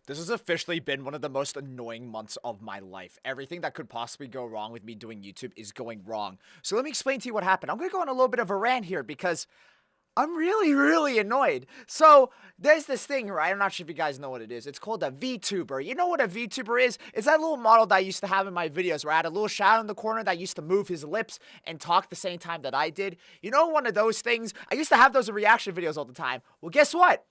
This has officially been one of the most annoying months of my life. Everything that could possibly go wrong with me doing YouTube is going wrong. So let me explain to you what happened. I'm going to go on a little bit of a rant here because I'm really annoyed. So there's this thing, right? I'm not sure if you guys know what it is. It's called a VTuber. You know what a VTuber is? It's that little model that I used to have in my videos where I had a little shadow in the corner that used to move his lips and talk the same time that I did. You know, one of those things? I used to have those in reaction videos all the time. Well, guess what?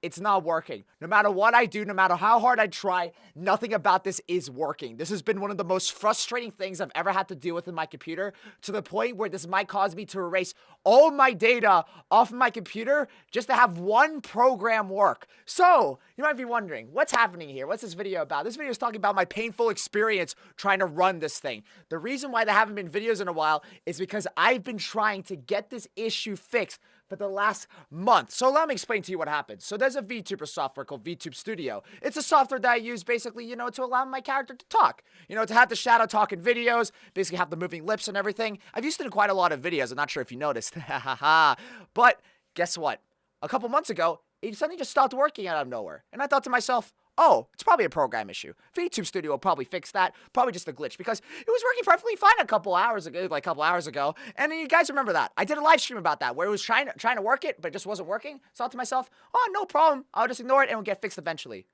It's not working. No matter what I do, no matter how hard I try, nothing about this is working. This has been one of the most frustrating things I've ever had to deal with in my computer, to the point where this might cause me to erase all my data off my computer just to have one program work. So, you might be wondering, what's happening here? What's this video about? This video is talking about my painful experience trying to run this thing. The reason why there haven't been videos in a while is because I've been trying to get this issue fixed for the last month. So let me explain to you what happened. So there's a VTuber software called VTube Studio. It's a software that I use basically, to allow my character to talk. To have the shadow talk in videos, basically have the moving lips and everything. I've used it in quite a lot of videos. I'm not sure if you noticed. But guess what? A couple months ago, it suddenly just stopped working out of nowhere. And I thought to myself, oh, it's probably a program issue. VTube Studio will probably fix that. Probably just a glitch, because it was working perfectly fine a couple hours ago. And you guys remember that. I did a live stream about that where it was trying to work it, but it just wasn't working. So I thought to myself, oh, no problem. I'll just ignore it and it'll get fixed eventually.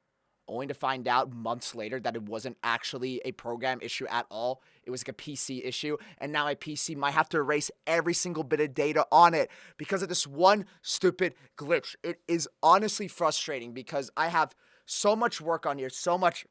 Only to find out months later that it wasn't actually a program issue at all. It was like a PC issue, and now my PC might have to erase every single bit of data on it because of this one stupid glitch. It is honestly frustrating because I have so much work on here, so much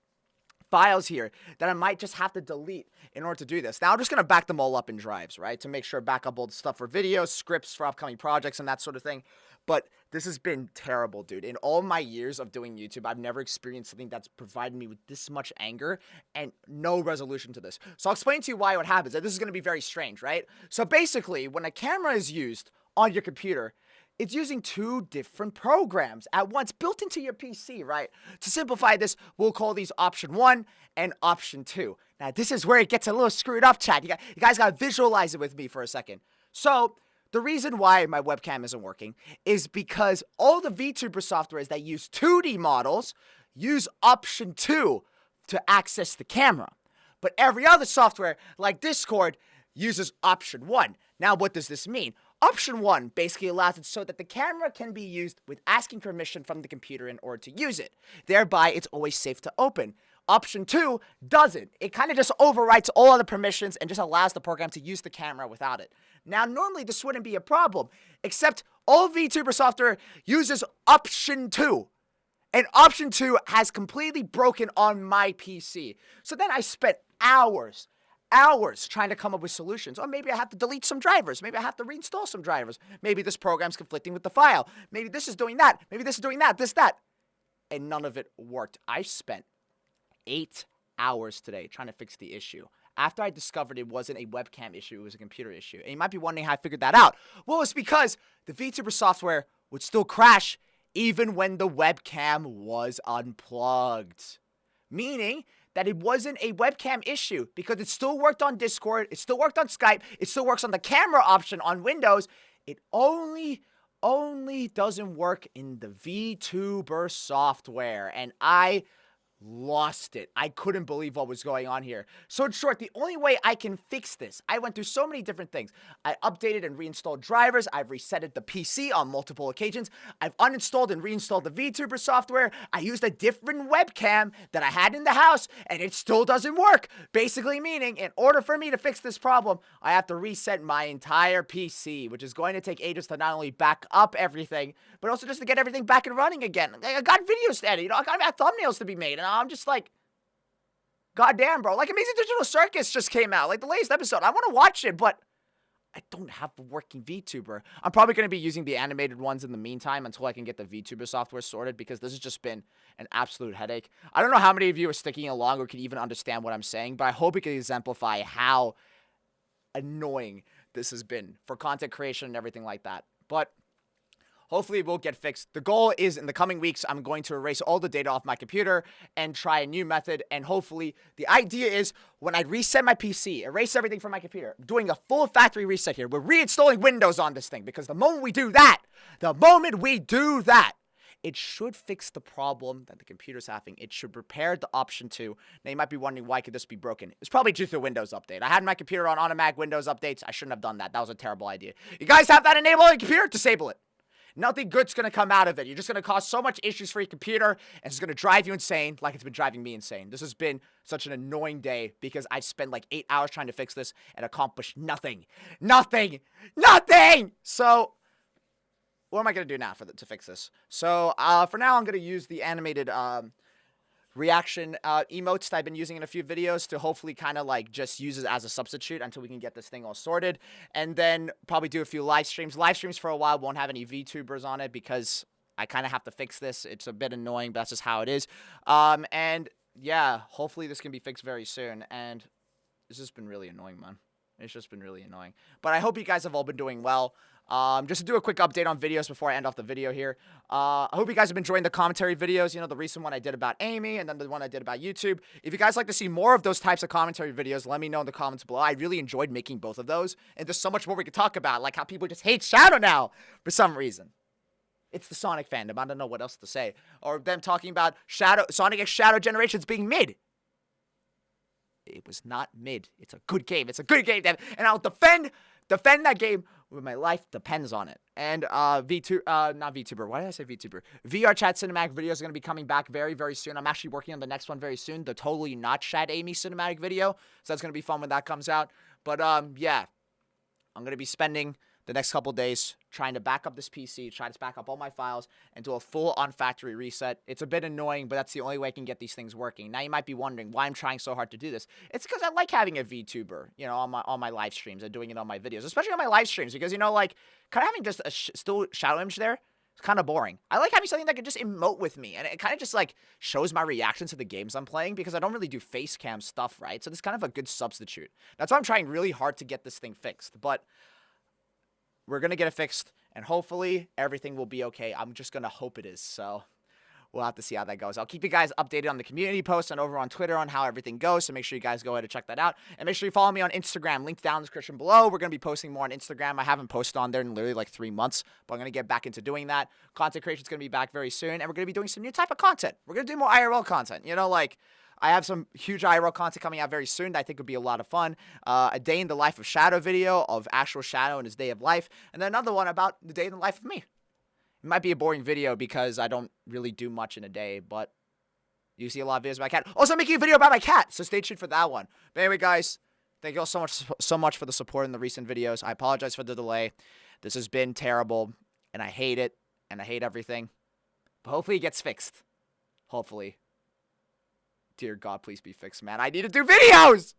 files here that I might just have to delete in order to do this. Now I'm just going to back them all up in drives, right? To make sure I back up all the stuff for videos, scripts for upcoming projects, and that sort of thing. But this has been terrible, dude. In all my years of doing YouTube, I've never experienced something that's provided me with this much anger and no resolution to this. So I'll explain to you why what happens. And this is going to be very strange, right? So basically, when a camera is used on your computer, it's using two different programs at once built into your PC, right? To simplify this, we'll call these option 1 and option 2. Now, this is where it gets a little screwed up, chat. You guys got to visualize it with me for a second. So the reason why my webcam isn't working is because all the VTuber softwares that use 2D models use option 2 to access the camera. But every other software, like Discord, uses option 1. Now, what does this mean? Option 1 basically allows it so that the camera can be used with asking permission from the computer in order to use it. Thereby, it's always safe to open. Option 2 doesn't. It kind of just overwrites all other permissions and just allows the program to use the camera without it. Now, normally this wouldn't be a problem, except all VTuber software uses option 2. And option 2 has completely broken on my PC. So then I spent hours trying to come up with solutions. Or maybe I have to delete some drivers. Maybe I have to reinstall some drivers. Maybe this program's conflicting with the file. Maybe this is doing that. Maybe this is doing that, that. And none of it worked. I spent 8 hours today trying to fix the issue. After I discovered it wasn't a webcam issue, it was a computer issue. And you might be wondering how I figured that out. Well, it's because the VTuber software would still crash even when the webcam was unplugged. Meaning that it wasn't a webcam issue because it still worked on Discord, it still worked on Skype, it still works on the camera option on Windows. It only doesn't work in the VTuber software. And I lost it. I couldn't believe what was going on here. So in short, the only way I can fix this, I went through so many different things. I updated and reinstalled drivers. I've resetted the PC on multiple occasions. I've uninstalled and reinstalled the VTuber software. I used a different webcam that I had in the house, and it still doesn't work. Basically meaning, in order for me to fix this problem, I have to reset my entire PC, which is going to take ages to not only back up everything, but also just to get everything back and running again. I got videos to edit, I got thumbnails to be made, and I'm just like, goddamn, bro. Like, Amazing Digital Circus just came out, like the latest episode. I want to watch it, but I don't have a working VTuber. I'm probably going to be using the animated ones in the meantime until I can get the VTuber software sorted, because this has just been an absolute headache. I don't know how many of you are sticking along or can even understand what I'm saying, but I hope it can exemplify how annoying this has been for content creation and everything like that. But hopefully it will get fixed. The goal is in the coming weeks, I'm going to erase all the data off my computer and try a new method. And hopefully the idea is when I reset my PC, erase everything from my computer, I'm doing a full factory reset here. We're reinstalling Windows on this thing, because the moment we do that, it should fix the problem that the computer's having. It should repair the option 2. Now, you might be wondering, why could this be broken? It's probably due to the Windows update. I had my computer on automatic Windows updates. I shouldn't have done that. That was a terrible idea. You guys have that enabled on your computer? Disable it. Nothing good's going to come out of it. You're just going to cause so much issues for your computer, and it's going to drive you insane like it's been driving me insane. This has been such an annoying day because I've spent like 8 hours trying to fix this and accomplished nothing. Nothing! Nothing! So, what am I going to do now to fix this? So, for now, I'm going to use the animated reaction emotes that I've been using in a few videos to hopefully kind of like just use it as a substitute until we can get this thing all sorted, and then probably do a few live streams. Live streams for a while won't have any VTubers on it because I kind of have to fix this. It's a bit annoying, but that's just how it is. And yeah, hopefully this can be fixed very soon. And it's just been really annoying, man. It's just been really annoying. But I hope you guys have all been doing well. Just to do a quick update on videos before I end off the video here. I hope you guys have been enjoying the commentary videos. You know, the recent one I did about Amy and then the one I did about YouTube. If you guys like to see more of those types of commentary videos, let me know in the comments below. I really enjoyed making both of those. And there's so much more we could talk about, like how people just hate Shadow now for some reason. It's the Sonic fandom. I don't know what else to say. Or them talking about Sonic Shadow Generations being mid. It was not mid. It's a good game. It's a good game, and I'll defend that game with my life depends on it. And not VTuber. Why did I say VTuber? VR Chat cinematic videos are going to be coming back very, very soon. I'm actually working on the next one very soon. The Totally Not Chat Amy cinematic video. So that's going to be fun when that comes out. But yeah, I'm going to be spending the next couple days trying to back up this PC, trying to back up all my files, and do a full on-factory reset. It's a bit annoying, but that's the only way I can get these things working. Now, you might be wondering why I'm trying so hard to do this. It's because I like having a VTuber, you know, on my live streams and doing it on my videos, especially on my live streams, because, you know, like, kind of having just a still shadow image there, it's kind of boring. I like having something that can just emote with me, and it kind of just, like, shows my reaction to the games I'm playing, because I don't really do face cam stuff, right? So this is kind of a good substitute. That's why I'm trying really hard to get this thing fixed, but we're going to get it fixed, and hopefully everything will be okay. I'm just going to hope it is, so we'll have to see how that goes. I'll keep you guys updated on the community post and over on Twitter on how everything goes, so make sure you guys go ahead and check that out. And make sure you follow me on Instagram, linked down in the description below. We're going to be posting more on Instagram. I haven't posted on there in literally like 3 months, but I'm going to get back into doing that. Content creation is going to be back very soon, and we're going to be doing some new type of content. We're going to do more IRL content, you know, like I have some huge IRL content coming out very soon that I think would be a lot of fun. A day in the life of Shadow video of actual Shadow and his day of life. And then another one about the day in the life of me. It might be a boring video because I don't really do much in a day, but you see a lot of videos about my cat. Also, I'm making a video about my cat, so stay tuned for that one. But anyway, guys, thank you all so much for the support in the recent videos. I apologize for the delay. This has been terrible, and I hate it, and I hate everything. But hopefully it gets fixed. Hopefully. Dear God, please be fixed, man. I need to do videos!